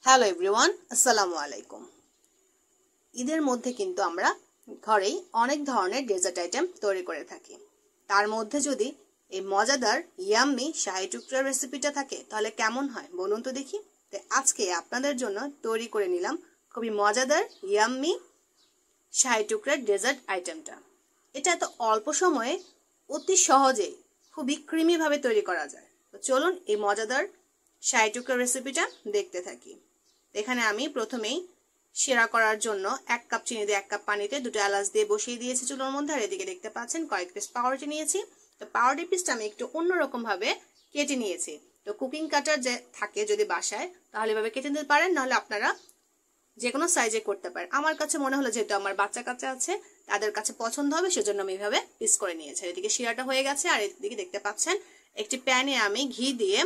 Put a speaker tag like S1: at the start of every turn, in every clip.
S1: Hello everyone, আসসালামু আলাইকুম। ঈদের মধ্যে কিন্তু আমরা ঘরেই অনেক ধরনের ডেজার্ট আইটেম তৈরি করে থাকি। তার মধ্যে যদি এই মজাদার ইয়াম্মি শাহি টুকরা রেসিপিটা থাকে তাহলে কেমন হয় বলুন তো দেখি। তো আজকে আপনাদের জন্য তৈরি করে নিলাম খুবই মজাদার ইয়াম্মি শাহি টুকরার ডেজার্ট আইটেমটা। এটা এত অল্প সময়ে অতি সহজেই খুবই ক্রিমি ভাবে তৈরি করা যায়। তো চলুন এই মজাদার শাহি টুকরা রেসিপিটা দেখতে থাকি। এখানে আমি প্রথমেই সেরা করার জন্য 1 কাপ চিনি দিয়ে 1 কাপ পানিতে 2টা এলাচ দিয়ে বসিয়ে দিয়েছি চুলার মধ্যে। আর এদিকে দেখতে পাচ্ছেন কয়েক পিস পাউরুটি নিয়েছি। তো পাউরুটি পিসটা আমি একটু অন্যরকম ভাবে কেটে নিয়েছি। তো কুকিং কাটার যে থাকে যদি বাসায় তাহলে এভাবে কেটে নিতে পারেন, নাহলে আপনারা যে কোনো সাইজে করতে পারেন। আমার কাছে মনে হলো যেহেতু আমার বাচ্চা কাচ্চা আছে তাদের কাছে পছন্দ হবে, সেজন্য আমি এইভাবে পিস করে নিয়েছি। এদিকে শিরাটা হয়ে গেছে। আর এদিকে দেখতে পাচ্ছেন একটি প্যানে আমি ঘি দিয়ে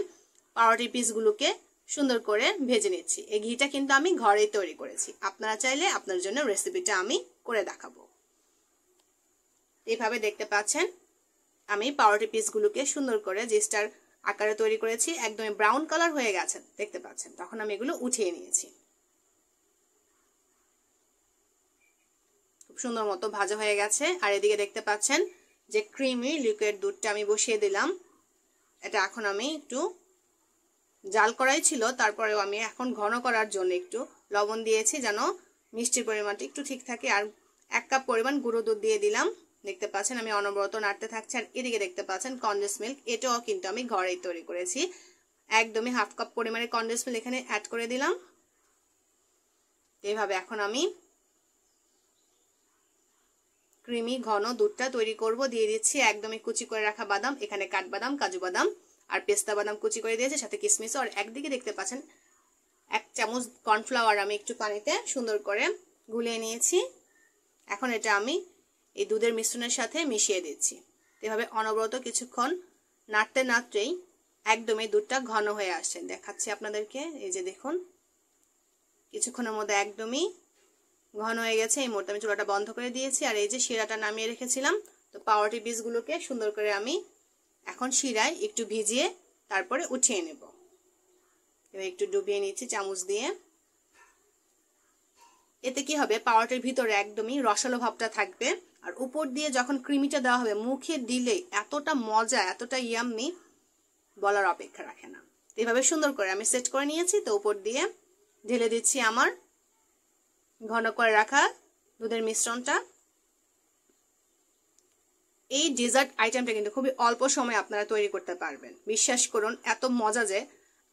S1: পাউরুটি পিসগুলোকে সুন্দর করে ভেজে নিচ্ছি। এই ঘিটা কিন্তু আমি ঘরেই তৈরি করেছি, আপনারা চাইলে আপনার জন্য রেসিপিটা আমি করে দেখাবো। এইভাবে দেখতে পাচ্ছেন আমি পাউরুটি পিসগুলোকে সুন্দর করে যে স্টার আকারে তৈরি করেছি, একদমই ব্রাউন কালার হয়ে গেছে দেখতে পাচ্ছেন। তখন আমি এগুলো উঠিয়ে নিয়েছি। খুব সুন্দর মতো ভাজা হয়ে গেছে। আর এদিকে দেখতে পাচ্ছেন যে ক্রিমি লিকুইড দুধটা আমি বসিয়ে দিলাম। এটা এখন আমি একটু জাল করাই ছিল, তারপরেও আমি এখন ঘন করার জন্য একটু লবণ দিয়েছি যেন মিষ্টির পরিমাণটা একটু ঠিক থাকে। আর 1 কাপ পরিমাণ গুঁড়ো দুধ দিয়ে দিলাম। দেখতে পাচ্ছেন আমি অনবরত নাড়তে থাকছি। আর এদিকে দেখতে পাচ্ছেন কনডেন্স মিল্ক, এটাও কিন্তু আমি ঘরেই তৈরি করেছি। একদমই 1/2 কাপ পরিমাণে কনডেন্স মিল্ক এখানে অ্যাড করে দিলাম। এইভাবে এখন আমি ক্রিমি ঘন দুধটা তৈরি করব। দিয়ে দিচ্ছি একদমই কুচি করে রাখা বাদাম, এখানে কাঠবাদাম, কাজু বাদাম আর পেস্তা বাদাম কুচি করে দিয়েছি, সাথে কিশমিশ। আর একদিকে দেখতে পাচ্ছেন 1 চামচ কর্নফ্লাওয়ার আমি একটু পানিতে সুন্দর করে গুলিয়ে নিয়েছি। এখন এটা আমি এই দুধের মিশ্রণের সাথে মিশিয়ে দিচ্ছি। এভাবে অনবরত কিছুক্ষণ নাড়তে নাড়তেই একদমই দুধটা ঘন হয়ে আসছে। দেখাচ্ছি আপনাদেরকে, এই যে দেখুন কিছুক্ষণের মধ্যে একদমই ঘন হয়ে গেছে। এই মুহূর্তে আমি চুলাটা বন্ধ করে দিয়েছি। আর এই যে শিরাটা নামিয়ে রেখেছিলাম, তো পাউরুটি পিসগুলোকে সুন্দর করে আমি এখন শিরায় একটু ভিজিয়ে তারপরে উঠিয়ে নেব। এবার একটু ডুবিয়ে নিচ্ছি চামচ দিয়ে। এতে কি হবে, পাউরুটির ভিতরে একদমই রসালো ভাবটা থাকবে। আর উপর দিয়ে যখন ক্রিমিটা দেওয়া হবে মুখে দিলে এতটা মজা, এতটা ইয়াম্মি বলার অপেক্ষা রাখে না। এইভাবে সুন্দর করে আমি সেট করে নিয়েছি। তো উপর দিয়ে ঢেলে দিচ্ছি আমার ঘন করে রাখা দুধের মিশ্রণটা। এই ডেজার্ট আইটেমটা কিন্তু খুবই অল্প সময়ে আপনারা তৈরি করতে পারবেন। বিশ্বাস করুন এত মজা যে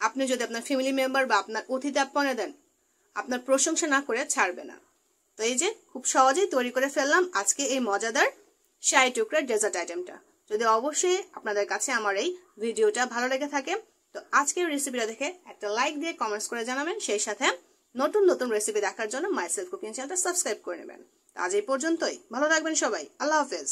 S1: আপনি যদি আপনার ফ্যামিলি মেম্বার বা আপনার অতিথি আপ্যায়নে দেন, আপনার প্রশংসা না করে ছাড়বে না। তো এই যে খুব সহজেই তৈরি করে ফেললাম আজকে এই মজাদার শাহি টুকরা ডেজার্ট আইটেমটা। যদি অবশ্যই আপনাদের কাছে আমার এই ভিডিওটা ভালো লেগে থাকে তো আজকের রেসিপিটা দেখে একটা লাইক দিয়ে কমেন্টস করে জানাবেন। সেই সাথে নতুন নতুন রেসিপি দেখার জন্য মাই সেলফ কুকিং চ্যানেলটা সাবস্ক্রাইব করে নেবেন। আজ এই পর্যন্তই, ভালো থাকবেন সবাই, আল্লাহ হাফেজ।